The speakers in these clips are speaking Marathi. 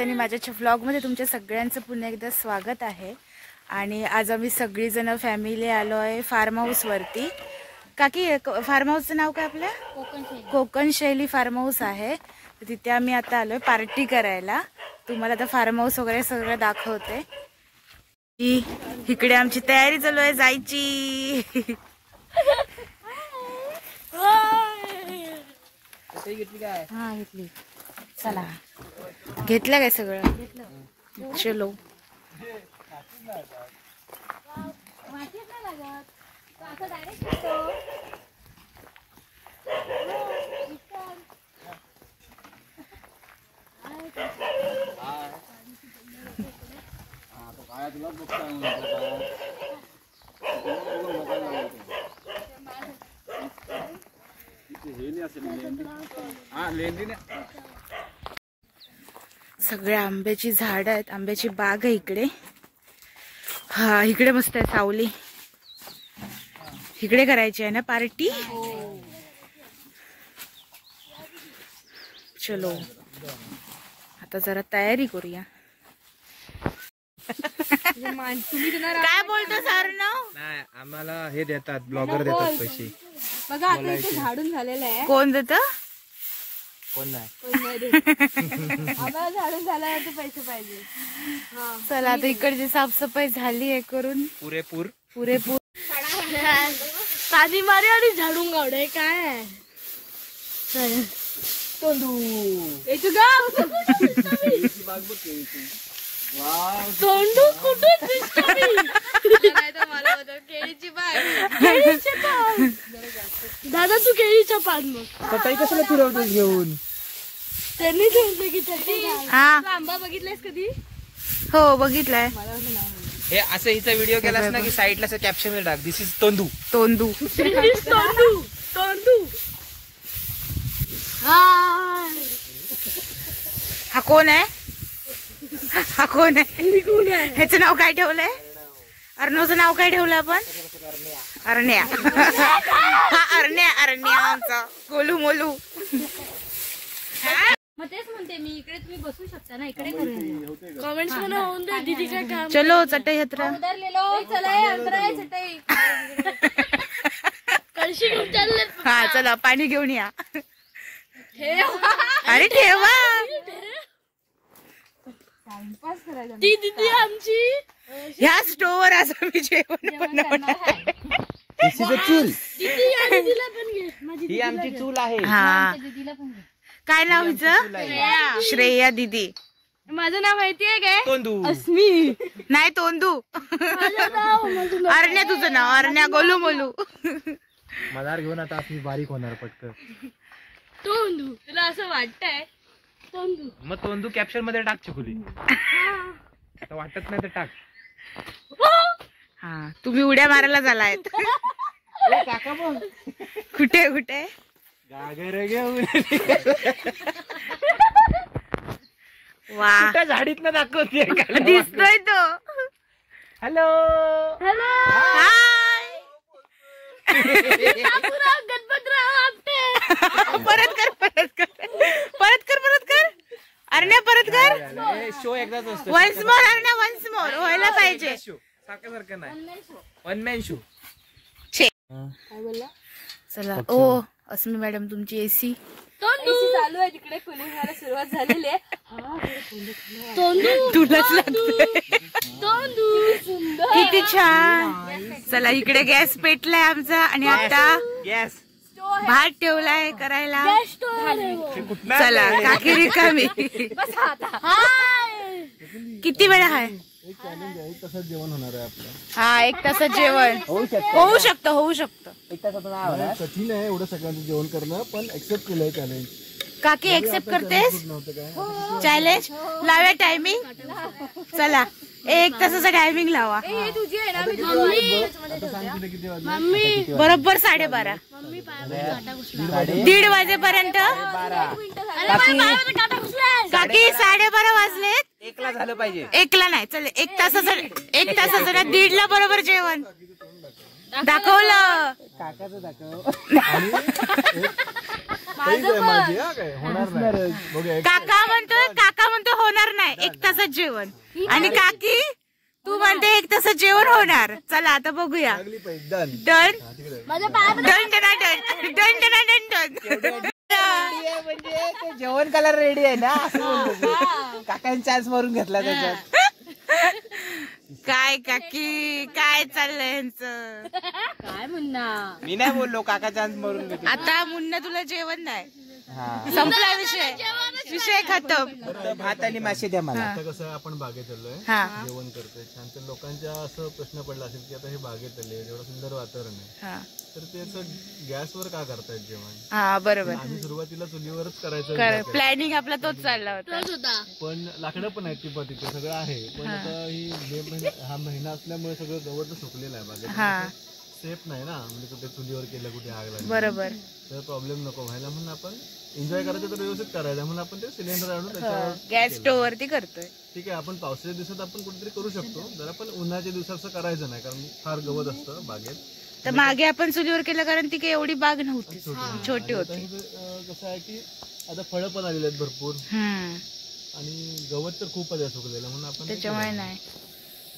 आणि माझ्या व्लॉगमध्ये तुमच्या सगळ्यांचं पुन्हा एकदा स्वागत आहे। आणि आज आम्ही सगळीजण फॅमिली आलो आहे फार्म हाऊसवरती। काकी फार्म हाऊसचं नाव काय आपलं? कोकण शैली फार्म हाऊस आहे। तर तिथे आम्ही आता आलोय पार्टी करायला। तुम्हाला आता फार्म हाऊस वगैरे सगळं दाखवते। इकडे आमची तयारी चालू आहे जायची। हा घेतली, चला घेतलं काय सगळं? चलो सगळ्या आंब्याची झाड आहेत, आंब्याची बाग आहे इकडे। हा इकडे मस्त आहे सावली। इकडे करायची आहे ना पार्टी? चलो आता जरा तयारी करूया। काय बोलतो सर? नाही आम्हाला हे देतात, ब्लॉगर देतात पैसे। बघा आता इथे झाडून झालेलं आहे। कोण देत? कोण नाही, आम्हाला झाडून झाल्यावर पैसे पाहिजे। चला आता इकडची साफसफाई झाली आहे करून पुरेपूर पुरेपूर। साधी मारे आणि झाडून गावडे काय तोंडू तोंडू कुठून केळीची बाग। दादा तू केळीच्या पान मग सकाळी कशाला फिरवतोस घेऊन? त्यांनी सांगितलं की त्याची आंबा बघितलायस कधी? हो बघितलाय। हे असं हिचा व्हिडिओ केलास ना की साईडला असं कॅप्शन मध्ये टाक, दिस इज तोंडू। तोंडू तोंडू तोंडू। हा कोण आहे? हा कोण आहे? ह्याचं नाव काय ठेवलंय? अर्णवचं नाव काय ठेवलं आपण? अरण्या। हा अरण्या, अरण्या आमचा गोलू मोलू। मग तेच म्हणते मी, इकडे तुम्ही बसू शकता ना, इकडे कमेंट्स मध्ये होऊन दे दीदी काय काम। चलो चटई हत्रा कळशी घेऊन चालले। हा चला पाणी घेऊन या। अरे ठेवा। ती दीदी आमची ह्या स्टोवर आज मी जेवण बनवणार। चूल, दीदी या दीदीला पण घे, माझी ही आमची चूल आहे। हा दीदीला पण घे। काय नाव हिचं? श्रेया दीदी। माझं नाव माहितीये काय? तोंडू। अस्मी नाही तोंडू। माझं अरण्या तुझं नाव? अरण्या गोलू मोलू। मदार घेऊन आता मी बारीक होणार पटकन। तोंडू, तुला असं वाटतंय? तोंडू मग तोंडू कॅप्शन मध्ये टाक चुकुली। आता वाटत नाही तर टाक। हा तुम्ही उड्या मारायला झालायत। काका बोल कुठे कुठे? गागर घेऊन वा झाडीत ना दाखवते। दिसतोय तो। Hello hello hi. Ganpatrao Apte. परत कर परत कर परत कर परत कर। अरण्या परत कर। शो एकदाच असतो। वन्स मोर अरण्या, वन्स मोर व्हायला पाहिजे। सारखं सारखं नाही, वन मॅन शो। काय बोलला? चला ओ अस्मी मॅडम तुमची एसी चालू आहे तिकडे, कूलिंग व्हायला सुरुवात झालेली आहे। तोंडू तुलाच लागतंय। तोंडू सुंदर किती छान। चला इकडे गॅस पेटलाय आमचा आणि आता गॅस भात ठेवलाय करायला। चला चला काकी रिकामी। किती वेळ आहे? एक तासात जेवण होणार आहे आपलं। हा 1 तासात जेवण होऊ शकतं होऊ शकतं। 1 तासात कठीण आहे एवढं सगळ्यांचं जेवण करणं, पण एक्सेप्ट केलंय चॅलेंज। काकी एक्सेप्ट करतेस नव्हतं काय चॅलेंज? लावूया टायमिंग। चला 1 तासाचा टायमिंग लावा। तुझी आहे ना? आता सांग तुला किती वाजले? मम्मी बरोबर 12:30 मम्मी दीड वाजेपर्यंत। काकी 12:30 वाजलेत। 1ला झालं पाहिजे। 1ला नाही, चल 1 तासाचं 1 तासाचं 1:30ला बरोबर जेवण। दाखवलं. काकाचं दाखव. आणि माझी हा काय होणार नाही बघूया. काका म्हणतो होणार नाही 1 तासात जेवण. आणि काकी तू म्हणते 1 तासात जेवण होणार. चला आता बघूया. लागली पाहिजे डन. डन माझ्या पाया done done done done done done. म्हणजे ते जेवण कलर रेडी आहे ना असं बोलतो. काकांनी चान्स मारून घेतला त्याच्यात. काय काकी काय चाललंय यांचं. काय म्हणणार मी नाही बोललो काका चान्स मारून घेतला. आता मुन्ना तुला जेवण नाही. हा संपला विषय खतम. भात आणि मासे द्या मला. आता कसं आहे, आपण बागेत चाललोय हा जेवण करतोय छान. तर लोकांच्या असं प्रश्न पडला असेल की आता हे बागेत आले एवढं सुंदर वातावरण आहे हा तर ते असं गॅसवर का करतायत जेवण. हा बरोबर. आम्ही सुरुवातीला चुलीवरच करायचं विचार केला. प्लॅनिंग आपला तोच चालला होता. होता पण लाकडं पण आहेत ती तिथे सगळं आहे. पण आता ही मे महिना हा महिना असल्यामुळे सगळं गवत सुकलेलं आहे बागेत. हा सेफ नाही ना म्हणजे कुठे चुलीवर केलं कुठे आग लागली बरोबर. तर प्रॉब्लेम नको व्हायला म्हणून आपण एन्जॉय करायचं तर व्यवस्थित करायचं म्हणून आपण ते सिलेंडर आणून त्याच्यावर गॅस स्टोव वरती करतोय. ठीक आहे. आपण पावसाच्या दिवसात आपण कुठेतरी करू शकतो जरा पण उन्हाच्या दिवसात असं करायचं नाही कारण फार गवत असतं बागेत. तर मागे आपण चुलीवर केलं कारण ती काही एवढी बाग नव्हती छोटी आता होती. हे कसं आहे की आता फळं पण आलेली आहेत भरपूर आणि गवत तर खूपच आहे सुकलेलं म्हणून आपण ते त्याच्यामुळे केलं. नाही.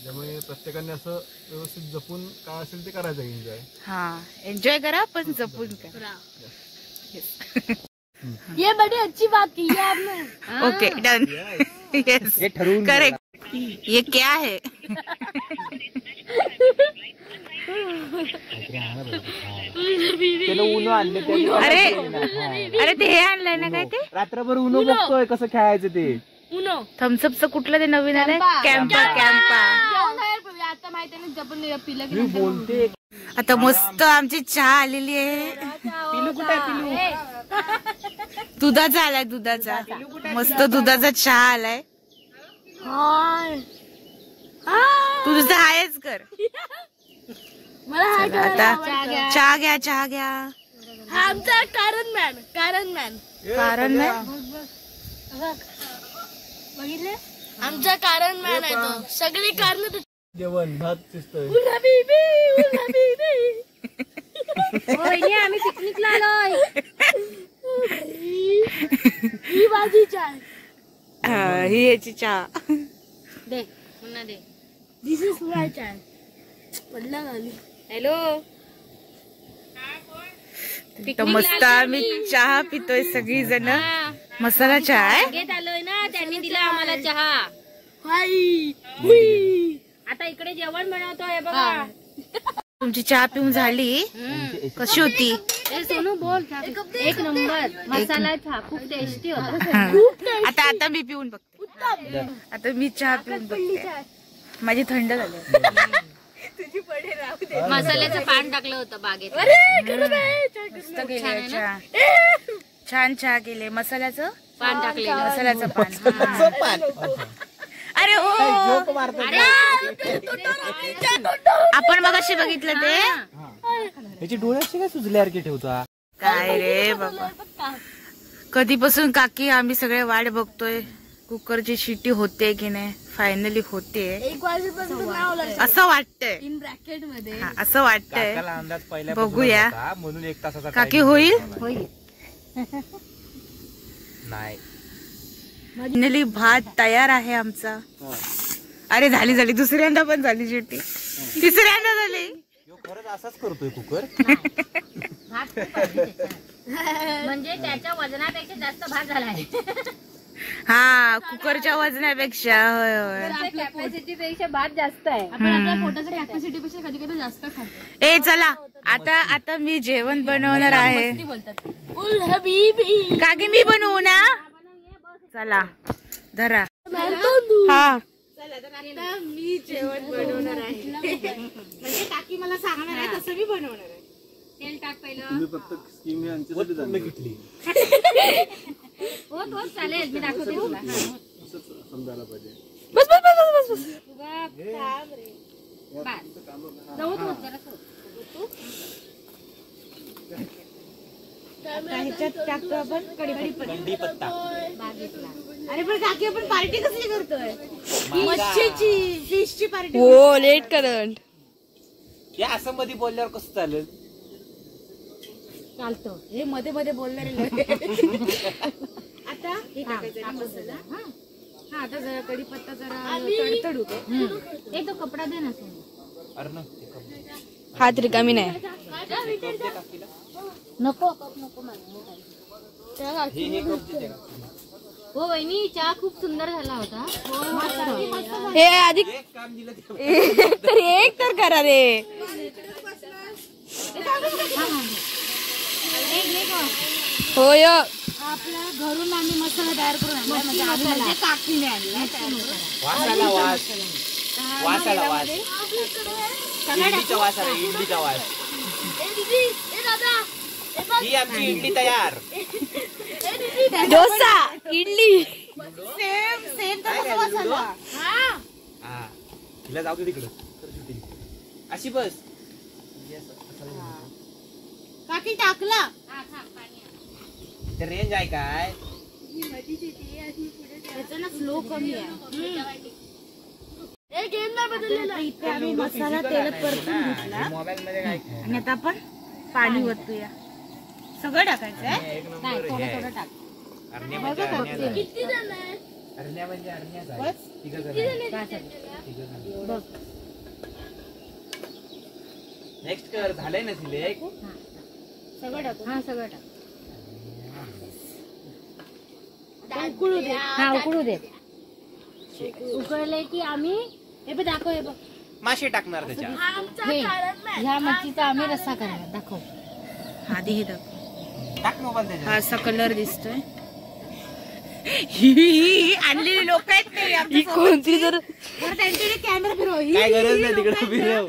त्यामुळे प्रत्येकाने असं व्यवस्थित जपून काय असेल ते करायचं एन्जॉय. हा एन्जॉय करा पण जपून करा. ये बड़ी अच्छी बात की है आपने. Okay done. यस हे ठरवून करेक्ट. ये क्या है. त्याला उनो आणले अरे ते हे आणलंय ना काय ते रात्रभर उनो बघतोय कसं खेळायचं ते. उनो थम्सअपचं कुठलं ते नवीन आलंय. कॅम्पा कॅम्पा. आता माहिती आहे ना जपून पिलं की मी बोलते आता मस्त आमची चहा आलेली आहे. पिलू कुठे आहे पिलू. दुधाचा आलाय दुधाचा. मस्त दुधाचा चहा आलाय. तू नुसतं हायच कर. मला आता चहा घ्या. हा आमचा कारण मॅन कारण नाही. बघितले आमचा कारण मॅन आहे तो. सगळी कारण जेवण भात शिजतोय. आम्ही पिकनिकला आलोय. ही माझी चाय. ही याची चहा. दे पुन्हा दे. दिस इज माय चाय. पडला खाली. हॅलो तर मस्त आम्ही चहा पितोय सगळी जण. मसाला चहा आहे. घेत आलोय ना त्यांनी दिला आम्हाला चहा. आता इकडे जेवण बनवतोय बघा. तुमची चहा पिऊन झाली. कशी होती. सोनू बोल. एक नंबर मसाला चहा खूप टेस्टी होता. आता मी पिऊन बघते. आता मी चहा पिऊन बघते. माझी थंड झाली. मसाल्याचं पान टाकलं होतं बागेत. मस्त केलंय चहा. छान चहा केले. मसाल्याचं पान टाकले. मसाल्याचं पान. अरे हो आपण मग अशी बघितलं ते. त्याची डोळे असे काय सुजले यार की ठेवता. काय रे बाबा. कधीपासून काकी आम्ही सगळे वाट बघतोय कुकरची शिट्टी होते की नाही. फायनली होते 1 वाजेपासून असं वाटतंय. इन ब्रॅकेट मध्ये असं वाटतंय. काकाला अंदाज पहिल्या बघूया. म्हणून 1 तासाचा काकी होईल. नाही. फायनली भात तयार आहे आमचा. अरे झाली दुसऱ्यांदा पण झाली शिट्टी. तिसऱ्यांदा झाली. खरंच असाच करतोय कुकर. म्हणजे त्याच्या वजनापेक्षा जास्त भात झालाय. हा कुकरच्या वजनापेक्षा. होय कॅपॅसिटी पेक्षा भात जास्त आहे. आपण आपल्या पोटाच्या कॅपॅसिटी पेक्षा कधी कधी जास्त खातो. ए चला आता मी जेवण बनवणार आहे. काकी मी बनवू ना. चला धरा. हा मी जेवण बनवणार आहे. म्हणजे काकी मला सांगणार आहे तसं मी बनवणार आहे. तेल टाक पहिलं. तुम्ही फक्त स्कीम ही आमच्यासाठी जाणली घेतली हो चालेल मी दाखवते तुला. समजायला पाहिजे. बस बस बस बस बस. ह्याच्यात टाकतो आपण कढीपत्ता. अरे पण काकी आपण पार्टी कसली करतोय. मच्छीची फिशची पार्टी. हो लेट करंट. या असं मध्ये बोलल्यावर कसं चालेल? चालतो. हे मध्ये मध्ये बोलणारे लोक. आता हे टाकायचं ना मसाला. हा आता जरा कढीपत्ता जरा तडतड होते. तो कपडा दे ना. अरे ना हात रिकामी नाही. नको हे कप देते का? हो वहिनी चहा खूप सुंदर झाला होता. हे आधी एक काम दिलं ते तर एक तर करा रे. होय आपल्या घरून आम्ही मसाला तयार करून आणला. म्हणजे आम्ही काकीने आणला. वास आला वास. वास आला वास. इडलीचा वास आला इडलीचा वास. ही आमची इडली तयार. डोसा इडली सेम काय काय हा तिला जाऊ दे तिकडं. अशी बस. काकी टाकला. ते रेंज आहे काय? त्याचा ना फ्लो कमी आहे. इथे आम्ही मसाला तेलात परतून घेतला मोबाईल मध्ये काय आणि आता आपण पाणी ओतूया. सगळं टाकायचंय. एक नंबर हे आहे. टाक. अरण्या म्हणजे अरण्याच आहे. अरण्या म्हणजे अरण्याच आहे. तिघं जण आहे. तिघं जण. नेक्स्ट कर झालंय ना सिलेक्ट. सगळं टाकू. हा सगळं टाक. उकळू दे. हा उकळू दे. उकळले की आम्ही हे बघ दाखव. हे बघ मासे टाकणार त्याच्यात. हे ह्या मच्छीचा आम्ही रस्सा करणार. दाखव. आधी हे दाखव. टाक मोबाईल त्याच्यात. हा असा कलर दिसतोय. ही आणलेली लोक आहेत नाही आमची कोणती तर त्यांच्याकडे कॅमेरा फिरव. काय गरज नाही तिकडे फिरव.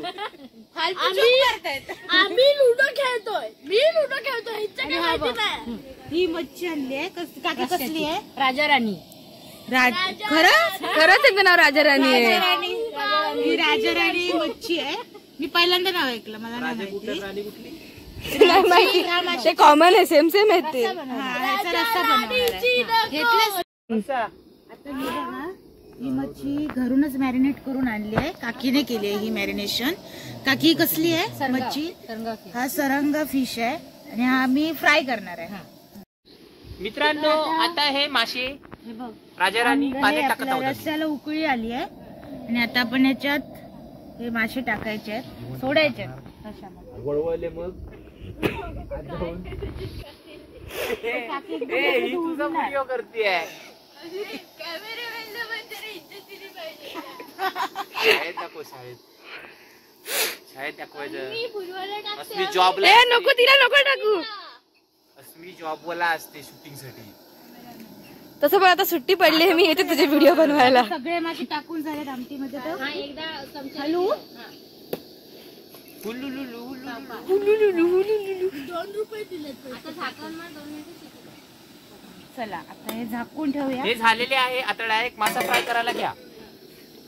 आम्ही लुडो खेळतोय. मी लुडो खेळतोय. हिचं काय माहिती नाही. ही मच्छी आणली आहे. काकी कसली आहे? राजा राणी. खरंच त्यांचं नाव राजा राणी आहे. ही राजा राणी मच्छी आहे. मी पहिल्यांदा नाव ऐकलं. मला नाही माहिती. राणी कुठली? नाही माहिती. ते कॉमन आहे. सेम आहे ते. ह्याचा रस्सा बनवणार आहे. घेतलंस? आता हे बघा ही मच्छी घरूनच मॅरिनेट करून आणली आहे. काकीने केली आहे ही मॅरिनेशन. काकी कसली आहे मच्छी? हा सरंगा फिश आहे आणि हा आम्ही फ्राय करणार आहे. मित्रांनो आता हे मासे हे बघ राजा राणी पाण्यात टाकत आपल्या आहोत. रस्स्याला उकळी आली आहे आणि आता आपण याच्यात हे मासे टाकायचे आहेत. सोडायचे आहेत रश्श्यामध्ये. वळवले मग ही तुझा व्हिडिओ करतेय. शाळेत दाखव शाळेत. शाळेत दाखवायचं. अस्मी जॉबला नको तिला नको टाकू. अस्मी जॉबवाला असते शूटिंग साठी. तसं पण आता सुट्टी पडली आहे. मी येते तुझे व्हिडिओ बनवायला. सगळे मासे टाकून झालेत आमटीमध्ये. तर एकदा हॅलो चला आता हे झाकून ठेवूया. हे झालेले आहे. आता डायरेक्ट मासा फ्राय करायला घ्या.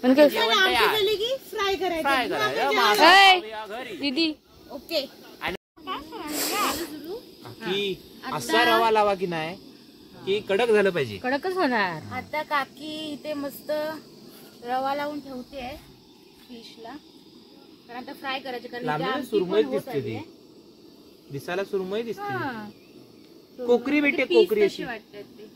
पण काय जेवण तयार. झाली की फ्राय करायचं. फ्राय करायचं. मासा ऐ, खाऊया घरी. दीदी ओके. की असा रवा लावा की नाही की कडक झालं पाहिजे. कडकच होणार. आता काकी इथे मस्त रवा लावून ठेवते फिशला. कारण आता फ्राय करायचे. कारण इथे लांबून आमटी सुरमई पण होत दिसते ती. आली आहे. दिसायला सुरमई दिसते. हा. कोकरी भेटे पीस कोकरी कशी अशी. वाटतात ते.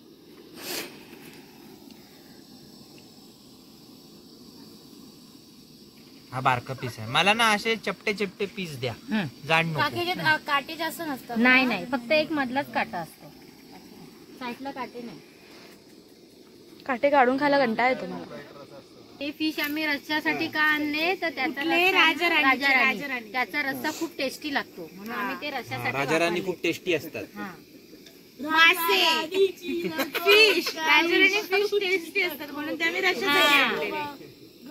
हा बारका पीस आहे. मला ना असे चपटे चपटे पीस द्या. जाड नको. काकीचे काटे जास्त नसतात. नाही नाही फक्त एक मधलाच काटा असतो. साईडला काटे नाही. काटे काढून खायला कंटाळा येतो मला. हे फिश आम्ही रस्स्यासाठी का आणले तर त्याचा कुठले? रस्सा- राजाराणी. राजाराणी. त्याचा रस्सा खूप टेस्टी लागतो म्हणून आम्ही ते रस्स्यासाठी राजाराणी वापरले. खूप टेस्टी असतात. हा. मासे फिश राजराणी फिश टेस्टी असतात म्हणून ते आम्ही रश्श्यासाठी आणलेले.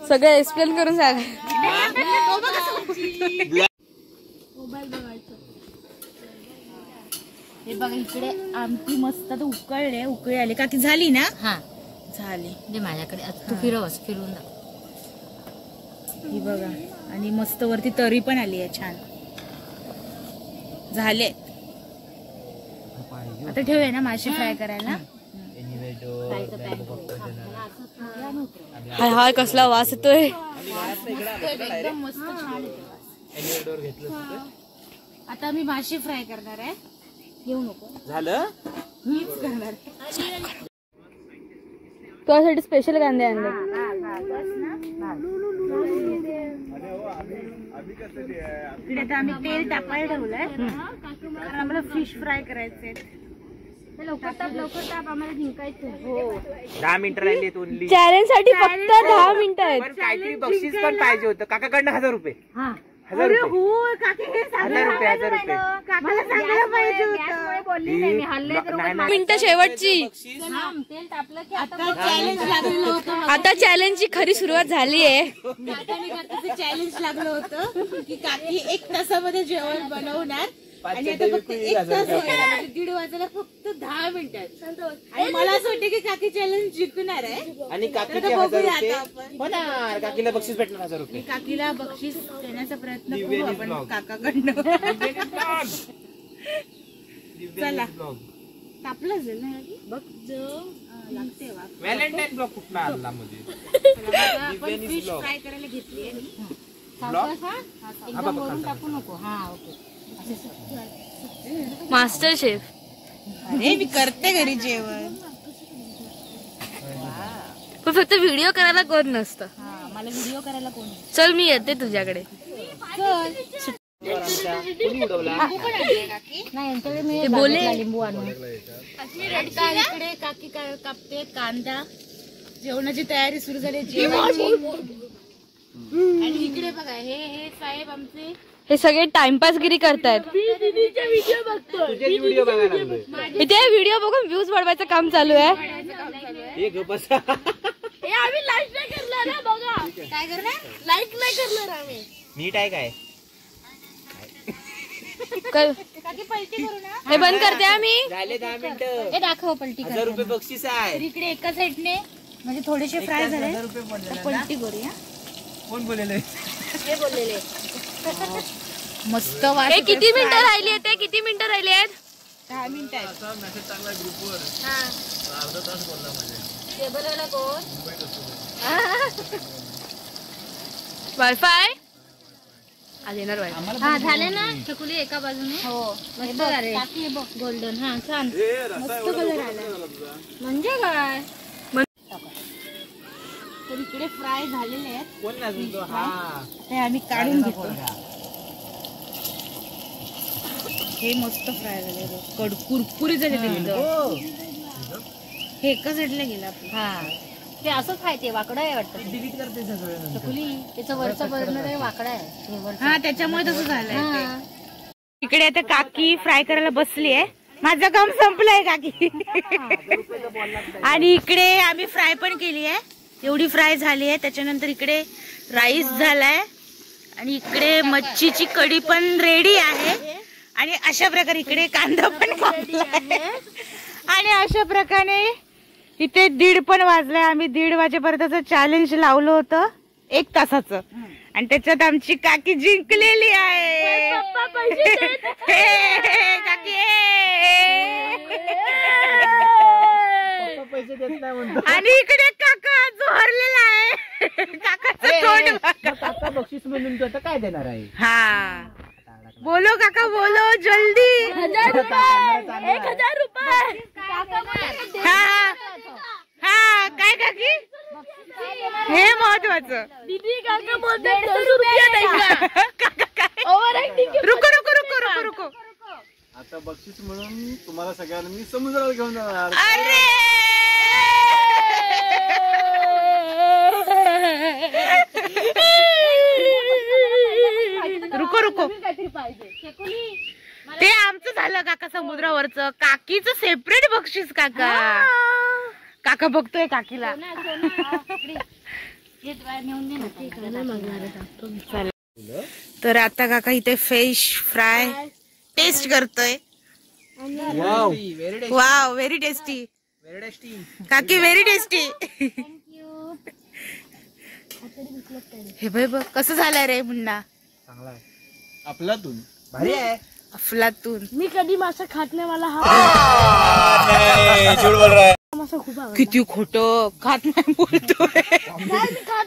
सगळं एक्सप्लेन करून सांग. हे बघा इकडे आमटी मस्त आता उकळले. उकळी आली का की झाली ना? हा झाली. म्हणजे माझ्याकडे आता तू फिरवस फिरून दाखव. ही बघा आणि मस्त वरती तरी पण आली आहे छान. झाले. आता ठेवूया ना मासे फ्राय करायला. हाय हाय कसला वास येतोय. एकदम मस्त छान येतो वास. एलिवेटर घेतलं आता मी माशी फ्राय करणार आहे. येऊ नको, झालं. मीच करणार आहे. तुझ्यासाठी स्पेशल कांदे आणले. इकडे आता आम्ही तेल टाकायला ठेवलंय कारण आम्हाला फिश फ्राय करायचे. लवकर ताप आम्हाला जिंकायचं. हो 10 मिनिटं राहिली ओनली. चॅलेंज साठी फक्त 10 मिनिटं आहेत. पण काहीतरी बक्षीस पण पाहिजे होतं. काकाकडनं 1000 रुपये. 1000 अरे रुपये. हो काकी हे 1000 रुपये. 1000 रुपये. काकाला सांगायला पाहिजे होतं. मिनिटं शेवटची. तेल टाकलं की आता चॅलेंज लागलेलं होतं. आता चॅलेंजची खरी सुरुवात झाली आहे. चॅलेंज लागलं होतं की काकी 1 तासामध्ये जेवण बनवणार आणि आता फक्त 1 तास व्हायला म्हणजे 1:30 वाजायला फक्त 10 मिनिटात. आणि मला असं वाटतं की काकी चॅलेंज जिंकणार आहे. आणि काकीचे तर 1000 बघूया रुपये आता आपण. होणार. काकीला बक्षीस भेटणार 1000 रुपये. काकीला बक्षीस देण्याचा प्रयत्न करू आपण काकाकडनं. चला तापलं असेल ना बघ लागते व्हॅलेंटाईन ब्लॉग कुठला आणला मध्ये. आपण फिश फ्राय करायला घेतली टाकू नको. हा ओके. Master chef. अरे मी करते घरी जेवण. पण फक्त व्हिडिओ करायला कोण नसतं. मला व्हिडिओ करायला कोण चल मी येते तुझ्याकडे. नाही बोले लिंबू आणून. इकडे काकी कापते कांदा. जेवणाची तयारी सुरू झाली जेवणाची. आणि इकडे बघा हे साहेब आमचे हे सगळे टाइमपासगिरी करतायत. तुझे व्हिडिओ बघायला लागलोय. इथे व्हिडिओ बघून व्ह्यूज वाढवायचं काम चालू आहे. हे गप बस. आम्ही लाईक नाही करणार आहे बघा. काय करणार. लाईक नाही करणार आम्ही. नीट आहे काय. काकी पलटी करू ना. हे बंद करते आम्ही. झाले 10 मिनिटं. हे दाखव पलटी 1000 रुपये बक्षीस आहे. इकडे एका साईडने म्हणजे थोडेसे फ्राय झाले. 1000 रुपये पडले. पलटी करूया. कोण बोललेलं हे बोललेले मस्त वास. हे किती मिनिटं राहिली आहेत. ते किती मिनिटं राहिली आहेत. 10 मिनिटं आहेत. असा मेसेज टाकला ग्रुपवर. अर्धा तास बोलला माझ्या. टेबलवाला कोण. वायफाय आज येणार वायफाय. हा झाले ना चकुली एका बाजूने. हो मस्त टाकी बघ गोल्डन. हा छान मस्त कलर आला. म्हणजे काय तर इकडे फ्राय झालेले आहेत. कोण नाचून तो. हा ते आम्ही काढून घेतो. हे मस्त फ्राय झाले कुरकुरी झाले ते एकदम. हे एका साईडला गेलं आपलं. हा ते असंच खायचे. वाकडं आहे वाटतं. डिलीट करते सगळं. चकुली त्याचं वरचं बर्नर आहे वाकडा आहे. हा त्याच्यामुळे तसं झालंय. इकडे आता काकी फ्राय करायला बसली आहे. माझं काम संपलंय काकी. आणि इकडे आम्ही फ्राय पण केली आहे. एवढी फ्राय झाली आहे. त्याच्यानंतर इकडे राईस झालाय आणि इकडे मच्छीची कढी पण रेडी आहे. आणि अशा प्रकारे इकडे कांदा पण कापलाय. आणि अशा प्रकारे इथे 1:30 पण वाजलाय. आम्ही 1:30 वाजेपर्यंतचं चॅलेंज लावलं होतं 1 तासाचं. आणि त्याच्यात आमची काकी जिंकलेली आहे. काकी पैसे देत नाही म्हणतो. आणि इकडे काका जोहरलेला आहे. काकाचं तोंड बघा. काका बक्षीस म्हणून तो आता काय देणार आहे. हा बोलो काका बोलो जल्दी. 1000 रुपये. 1000 रुपये. हा हा काय काकी हे महत्वाचं. दीदी काका बोलते 10 रुपये द्यायचा. काका काय ओव्हर ऍक्टिंग. रुको रुको रुको रुको रुको. आता बक्षीस म्हणून तुम्हाला सगळ्यांना मी समुद्राला घेऊन जाणार. अरे रुको रुको. ते आमचं झालं काका समुद्रावरचं. काकीचं सेपरेट बक्षीस. काका काका बघतोय काकीला. तर आता काका इथे फिश फ्राय टेस्ट करतोय. Wow very tasty. काकी व्हेरी टेस्टी. हे बाई बघ कसं झालं रे मुन्ना. चांगला आहे. आपलातून भारी आहे. अफलातून. मी कधी मासा खात नाही. मला मासा खूप आवडतो. किती खोटं खात नाही बोलतोय.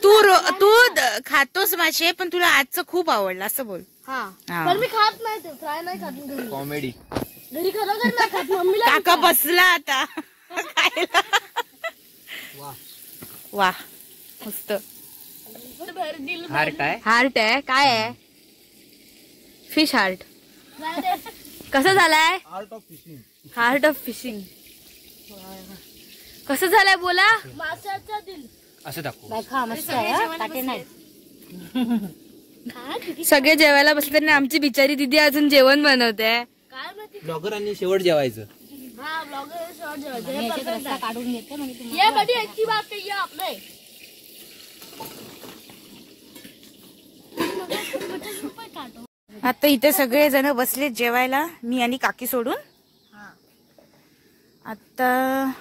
तू खातोस मासे पण तुला आजचं खूप आवडलं असं बोल. हा हा. पण मी खात नाही ते फ्राय नाही खात मी घरी. कॉमेडी. घरी खरोखर नाही खात मम्मीला काका बसला आता खायला. वा मस्त. हार्ट आहे. हार्ट आहे काय आहे फिश हार्ट कसं झालाय art of fishing. Heart of fishing कसं झालंय बोला माशाचा दिल असं दाखव. मस्त आहे सगळे जेवायला बसले ना आमची बिचारी दिदी अजून जेवण बनवते काय माहिती ब्लॉगरांनी शेवट जेवायचं. हाँ ब्लॉगर शॉर्ट जेवायचं काढून घेते ये बड़ी अच्छी बात है ये आपने आता इथे सगळे जण बसले जेवायला, मी आणि काकी सोडून. आता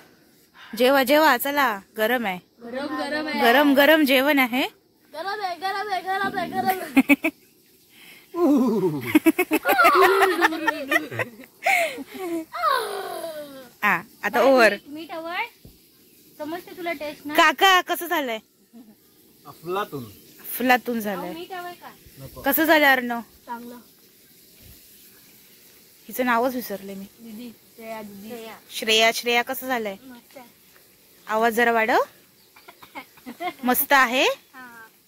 जेवा जेवा चला, गरम आहे. गरम गरम है गरम गरम जेवण आहे. गरम है गरम है गरम है गरम है हा आता ओव्हर. मीठ हवंय समजते तुला टेस्ट ना काका कसं झालंय? अफलातून. फुलातून झालंय. मीठ हवंय का कसं झालं अर्णव? चांगलं हिचं नावच विसरले मी. दीदी श्रेया दीदी श्रेया. श्रेया कसं झालंय? मस्त आहे आवाज जरा वाढव. मस्त आहे.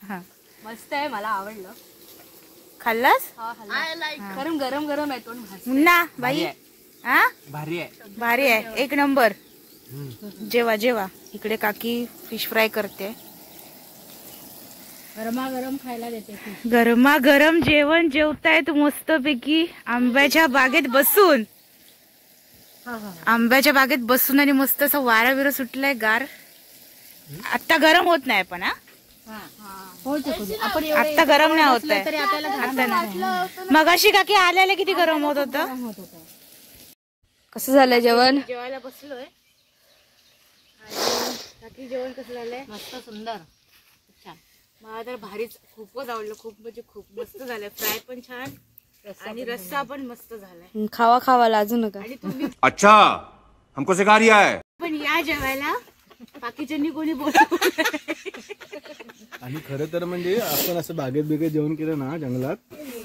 हा मस्त आहे मला आवडलं खाल्लास? गरम गरम गरम आहे तोंड मुन्ना बाई. हा भारी आहे. भारी आहे, एक नंबर. जेवा जेवा. इकडे काकी फिश फ्राय करते. गरमागरम खायला देते गरमागरम जेवण जेवतायत मस्त पैकी आंब्याच्या बागेत बसून. आंब्याच्या बागेत बसून आणि मस्त असं वारा बिरा सुटलाय गार. आता गरम होत नाही पण आपण आता गरम नाही होत आहे. आता नाही. मगाशी काकी आल्याला किती गरम होत होतं. कसं झालंय जेवण जेवायला बसलोय. काकी जेवण कसं झालंय? मस्त सुंदर मला तर भारीच खूपच आवडलं. खूप म्हणजे खूप मस्त झालंय. फ्राय पण छान आणि रस्सा पण मस्त झालाय. खावा खावा लाजू नका आणि तुम्ही अच्छा हमको सिखा रिया है. पण या जेवायला. बाकीच्यांनी कोणी बोलतो. आणि खरं तर म्हणजे आपण असं बागेत बिगेत जेवण केलं ना जंगलात,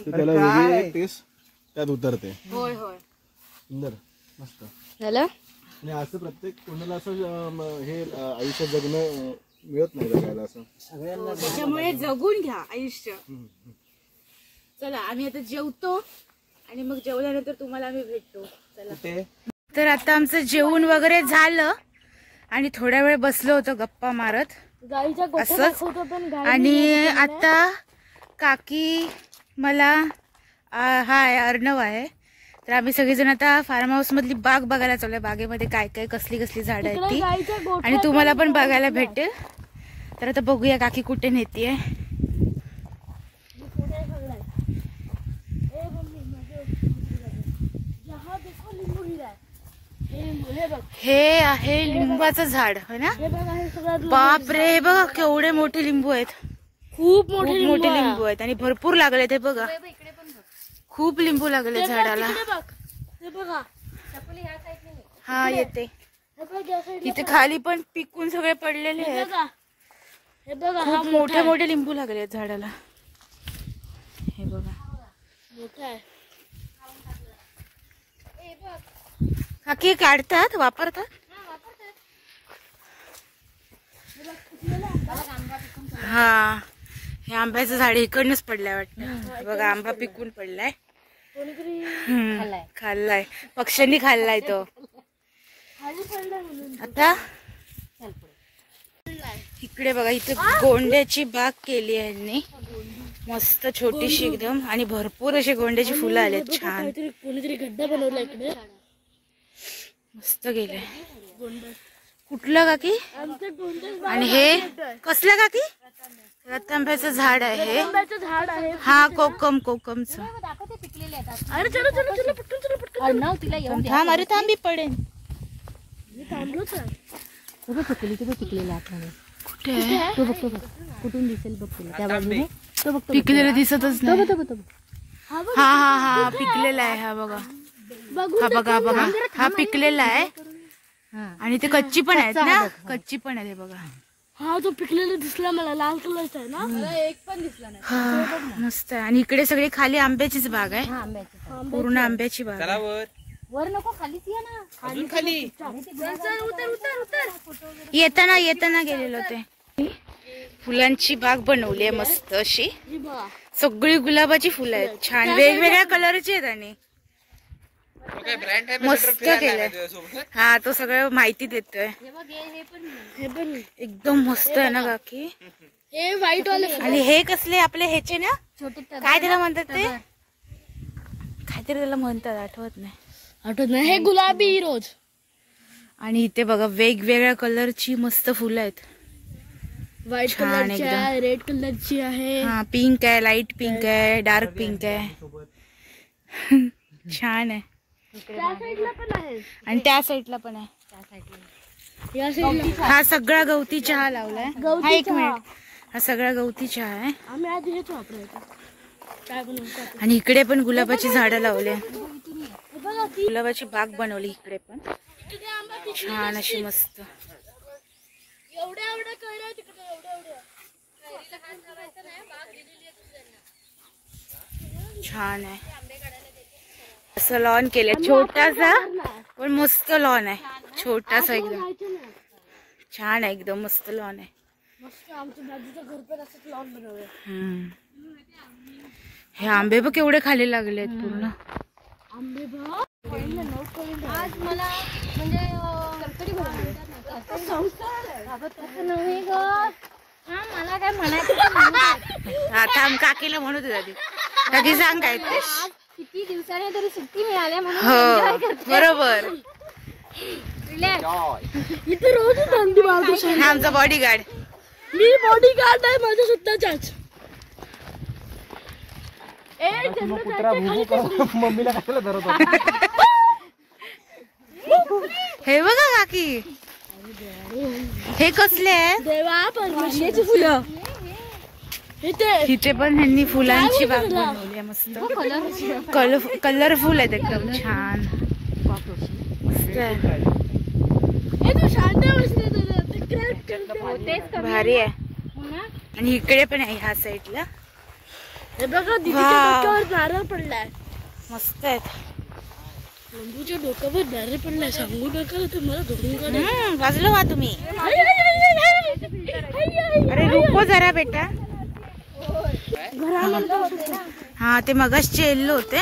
तर त्याला वेगळी एक टेस्ट त्यात उतरते. होय होय सुंदर मस्त. झालं आणि असं प्रत्येक कोणाला असं हे आयुष्यात जगणं मिळत नाही बघायला असं. त्याच्यामुळे जगून घ्या आयुष्य. चला आम्ही आता जेवतो आणि मग जेवल्यानंतर तुम्हाला आम्ही भेटतो. चला. तर आता आमचं जेवण वगैरे झालं आणि थोड्या वेळ बसलो होतो गप्पा मारत असंच. आणि आता काकी मला हाय अर्णव आहे. तर आम्ही सगळेजण आता फार्म हाऊस मधली बाग बघायला चाललोय. बागेमध्ये काय काय कसली कसली झाडं आहेत ती आणि तुम्हाला पण बघायला भेटेल. तर आता बघूया काकी कुठे नेतीये. हे आहे लिंबाचं झाड है ना. बाप रे, हे बघा केवढे मोठे लिंबू आहेत. खूप मोठे लिंबू आहेत आणि भरपूर लागले. ते बघा खूप लिंबू लागले झाडाला. हा येते. इथे खाली पण पिकून सगळे पडलेले आहेत. खूप मोठे मोठे लिंबू लागले आहेत झाडाला. हे बघा काकी काढतात वापरतात. हा हे आंब्याचं झाड इकडनंच पडलंय वाटतं. बघा आंबा पिकून पडलाय. खाल्लाय पक्ष्यांनी खाल्लाय तो. आता इकडे बघा इथे गोंड्याची बाग केली आहे यांनी मस्त छोटीशी एकदम आणि भरपूर अशी गोंड्याची फुलं आलेत. छान कोणीतरी गड्डा बनवला इकडे मस्त गेले. कुठलं काकी? आणि हे कसलं काकी? रतांब्याचं झाड आहे. झाड आहे हा कोकमचं. अरे चलो चलो चलो पटकन चलो पटकन तिला येऊन थांब. अरे थांब मी पडेन. थांबलोच कुठे आहे? तो बघतो कुठून दिसेल बघ तुला त्या बाजूने तो बघतो पिकलेलं दिसतच नाही. हा हा हा हा पिकलेला आहे. हा बघा हा बघा बघा हा पिकलेला आहे. आणि ते कच्ची पण आहेत ना. कच्ची पण आहे. बघा हा तो पिकलेला दिसला मला, लाल कलरचा आहे ना. मला एक पण दिसला नाही. हा, मस्त आहे. आणि इकडे सगळी खाली आंब्याचीच बाग आहे, पूर्ण आंब्याची बाग चला आहे. वर वर नको, खालीच या ना. अजून खाली येताना येताना गेलेलो ते. फुलांची बाग बनवली आहे मस्त अशी, ही बघा. सगळी गुलाबाची फुलं आहेत, छान वेगवेगळ्या कलरची आहेत. आणि ब्रँड मस्त केलंय. हा, तो सगळं माहिती देतोय. हे बघ, हे पण एकदम मस्त आहे ना काकी. हे व्हाईट वाले आणि हे कसले आपले ह्याचे ना, छोटे काय त्याला म्हणतात ते, काहीतरी त्याला म्हणतात, आठवत नाही. आठवत नाही. हे गुलाबी रोज. आणि इथे बघा वेगवेगळ्या कलरची मस्त फुलं आहेत. व्हाईट छान कलरची एकदम. आहे, रेड कलरची आहे. हा, पिंक आहे, लाईट पिंक आहे, डार्क पिंक आहे. छान आहे. त्या साईडला पण आहे. आणि त्या साईडला पण आहे. या साईडला हा सगळा गवती चहा लावलाय. गवती हा, एक चहा. मिनिट. हा सगळा गवती चहा आहे. आम्ही आधी हेच वापरायचो. काय बनवतो आणि इकडे पण गुलाबाची झाडं लावले, बघा ती गुलाबाची बाग बनवली इकडे पण, किती आंबा पिकलेला छान अशी मस्त. एवढ्या एवढ्या कळल्या तिकडे, एवढ्या एवढ्या. कैरीला हात लावायचा नाही, बाग दिलेली आहे त्यांना. छान आहे. असं लॉन केलंय छोटासा, पण मस्त लॉन आहे, छोटासा एकदम जायचं नाही. छान आहे, एकदम मस्त लॉन आहे. मस्त आमच्या बाजूचं घर पण असंच लॉन बनवलंय. हम्म. हे आंबे बघ केवढे खाली लागले आहेत पूर्ण. आंबे बघ. आज मला म्हणजे कटकटी नव्हे ग. हा, मला काय म्हणायचं. आता काकीला म्हणत होती, काकी सांग काय ते. किती दिवसाने तरी सुट्टी मिळाल्या म्हणून हो, बरोबर. इथे रोज थंडी वाजते. हा आमचा बॉडीगार्ड. मी बॉडीगार्ड आहे माझ्या सुद्धाच्याच. मम्मीला कशाला धरत होता? हे बघा काकी, हे कसले आहे. देवा परमेश्वराची फुलं. इथे पण ह्यांनी फुलांची बाग बनवली आहे मस्त, कलरफुल आहेत एकदम छान, मस्त आहे, भारी आहे. आणि इकडे पण आहे ह्या साईडला. हे बघा दीदीच्या वाव. डोक्यावर नारळ पडलाय. मस्त आहेत. नंदूच्या डोक्यावर नारळ पडलाय. सांगू नका तर मला धरून काढेल. वाजलो वा तुम्ही. अरे रुको जरा बेटा. हा, ते मगाशचे येल्लो होते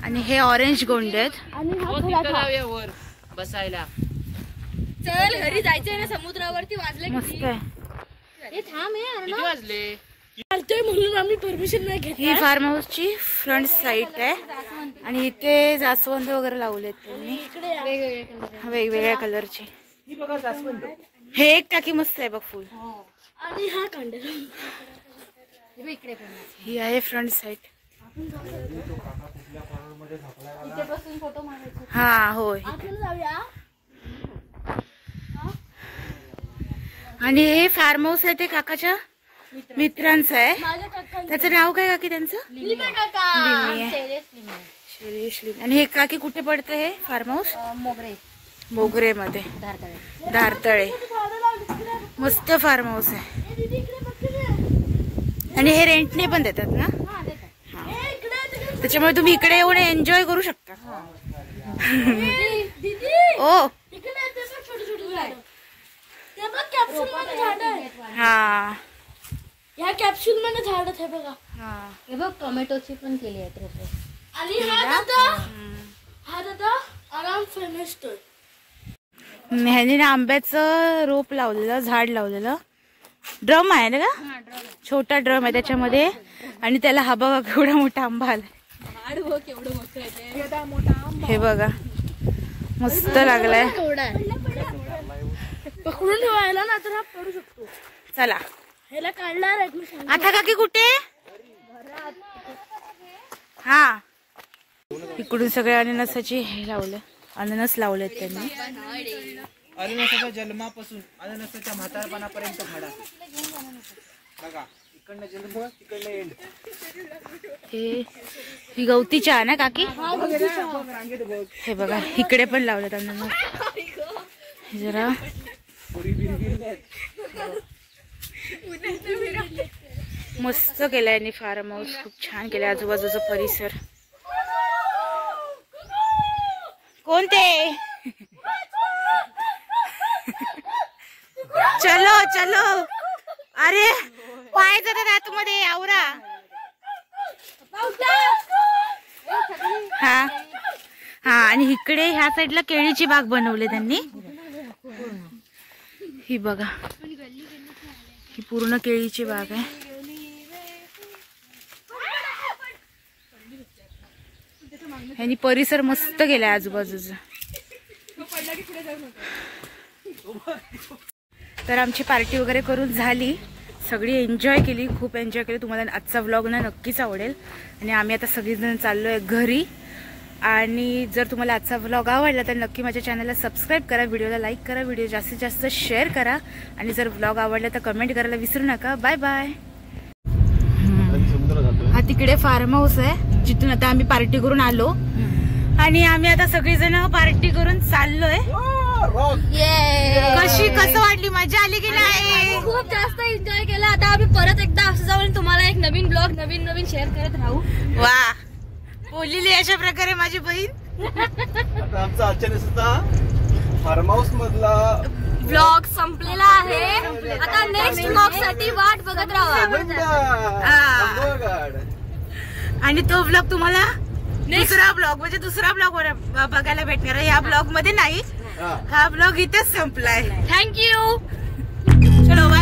आणि हे ऑरेंज गोंडे आहेत. आणि हा खलाटा. वर बसायला चल घरी जायचंय ना, समुद्रावरती वाजले. मस्त आहे. हे थांब हे किती वाजले? चालतंय म्हणून आम्ही परमिशन नाही घेत. ही फार्म हाऊसची फ्रंट साईड आहे. आणि इथे जास्वंद वगैरे लावलेत त्यांनी वेगवेगळ्या कलरचे. हे एक टाकी मस्त आहे बघ फुल. आणि हा कांडे ही आहे फ्रंट साईड. हा होय. आपण जाऊया. आणि हे फार्म हाऊस आहे ते काकाच्या मित्रांचं आहे. माझ्या काका त्याचं नाव काय काकी त्यांचं? लिमे काका. लिमे आहे. शिरीष लिमे. आणि हे काकी कुठे पडतं हे फार्म हाऊस? मोगरे मध्ये, धारतळे. मस्त फार्म हाऊस आहे. आणि हे रेंटने पण देतात ना, त्याच्यामुळे तुम्ही इकडे येऊन एन्जॉय करू शकता. ओ हा, या कॅप्सूल मध्ये झाड आहे बघा. हा. हे बघ टोमॅटोची पण केली आहेत रोपे. आणि हा दादा आराम फर्निस्टर. ह्याने ना आंब्याचं रोप लावलेलं, झाड लावलेलं. ड्रम आहे ना का, छोटा ड्रम आहे त्याच्यामध्ये. आणि त्याला हा बघा केवढा मोठा आंबा आला. हे बघा मस्त लागलाय. पकडून ठेवायला ना तर हा पडू शकतो. चला ह्याला काढणार आहे मी सांगते. आता काकी कुठे? हा, इकडून सगळे अननसाचे हे लावले, अननस लावलेत त्यांनी. अननसाच्या जन्मापासून अननसाच्या म्हातारपणापर्यंत भाडा बघा. इकडनं जन्म तिकडनं एंड. ही गवती चहा ना काकी? हे बघा इकडे पण लावलेत अननस. जरा मस्त केलाय यांनी फार्म हाऊस, खूप छान केलंय. आजूबाजूचा परिसर. कोणते चलो चलो, अरे पाय जातात आतमध्ये. आवरा. हा हा, आणि इकडे ह्या साईडला केळीची बाग बनवली त्यांनी. ही बघा, ही पूर्ण केळीची बाग आहे. ह्यांनी परिसर मस्त केलाय आजूबाजूचा. तर आमची पार्टी वगैरे करून झाली, सगळी एन्जॉय केली, खूप एन्जॉय केली. तुम्हाला आजचा व्लॉग ना नक्कीच आवडेल. आणि आम्ही आता सगळीजण चाललोय घरी. आणि जर तुम्हाला आजचा व्लॉग आवडला तर नक्की माझ्या चॅनलला सबस्क्राईब करा, व्हिडिओला लाईक करा, व्हिडिओ जास्तीत जास्त शेअर करा. आणि जर व्लॉग आवडला तर कमेंट करायला विसरू नका. Bye bye. हा तिकडे फार्म हाऊस आहे जिथून आता आम्ही पार्टी करून आलो. आणि आम्ही आता सगळीजण पार्टी करून चाललोय. कसं वाटली, मजा आली की नाही? खूप जास्त एन्जॉय केला. आता आम्ही परत एकदा असं जाऊन तुम्हाला एक नवीन ब्लॉग नवीन शेअर करत राहू. वा, बोललेली अशा प्रकारे माझी बहीण. आता आमचा आजच्या दिवसाचा फार्म हाऊस मधला ब्लॉग संपलेला आहे. आता नेक्स्ट ब्लॉग साठी वाट बघत राहा. आणि तो ब्लॉग तुम्हाला दुसरा ब्लॉग बघायला भेटणार आहे. या ब्लॉग मध्ये नाही, हा ब्लॉग इथेच संपलाय. थँक्यू. चलो बाय.